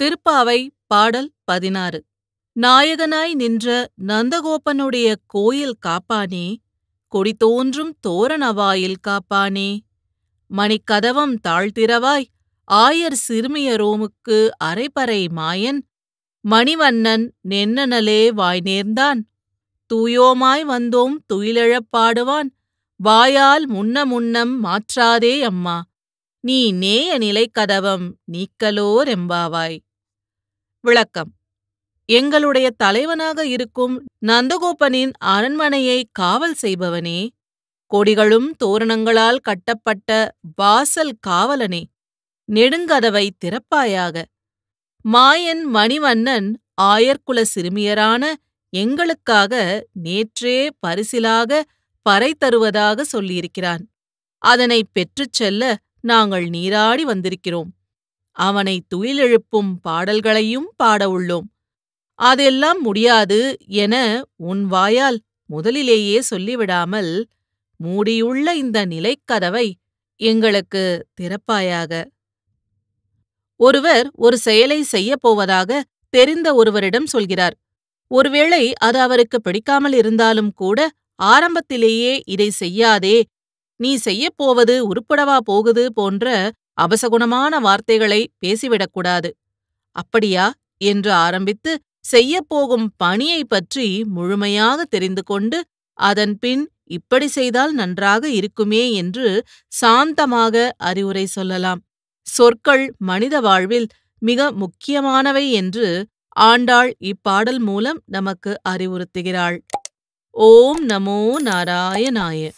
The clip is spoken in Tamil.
திருப்பாவை பாடல் 16. நாயகனாய் நின்ற நந்தகோபனுடைய கோயில் காப்பானே, கொடிதோன்றும் தோரணவாயில் காப்பானே, மணிக்கதவம் தாழ்த்திரவாய் ஆயர் சிறுமியரோமுக்கு அரைபறை மாயன், மணிவண்ணன் நென்னனலே வாய்நேர்ந்தான், தூயோமாய் வந்தோம் துயிலெழப் பாடுவான், வாயால் முன்னம் மாற்றாதே அம்மா, நீ நேய நிலைக்கதவம் நீக்கலோர் எம்பாவாய். விளக்கம். எங்களுடைய தலைவனாக இருக்கும் நந்தகோபனின் அரண்மனையை காவல் செய்பவனே, கொடிகளும் தோரணங்களால் கட்டப்பட்ட வாசல் காவலனே, நெடுங்கதவை திறப்பாயாக. மாயன் மணிவண்ணன் ஆயர்குல சிறுமியரான எங்களுக்காக நேற்றே பரிசிலாக பறை தருவதாக சொல்லியிருக்கிறான். அதனைப் பெற்றுச் செல்ல நாங்கள் நீராடி வந்திருக்கிறோம். அவனை துயிலெழுப்பும் பாடல்களையும் பாட உள்ளோம். அதெல்லாம் முடியாது என உன் வாயால் முதலிலேயே சொல்லிவிடாமல், மூடியுள்ள இந்த நிலைக்கதவை எங்களுக்கு திறப்பாயாக. ஒருவர் ஒரு செயலை செய்யப்போவதாக தெரிந்த ஒருவரிடம் சொல்கிறார். ஒருவேளை அது அவருக்கு பிடிக்காமல் இருந்தாலும் கூட, ஆரம்பத்திலேயே இதை செய்யாதே, நீ செய்யப்போவது உருப்படவா போகுது போன்ற அபசகுணமான வார்த்தைகளை பேசிவிடக்கூடாது. அப்படியா என்று ஆரம்பித்து செய்யப்போகும் பணியைப் பற்றி முழுமையாக தெரிந்து கொண்டு, அதன்பின் இப்படி செய்தால் நன்றாக இருக்குமே என்று சாந்தமாக அறிவுரை சொல்லலாம். சொற்கள் மனித வாழ்வில் மிக முக்கியமானவை என்று ஆண்டாள் இப்பாடல் மூலம் நமக்கு அறிவுறுத்துகிறாள். ஓம் நமோ நாராயணாய.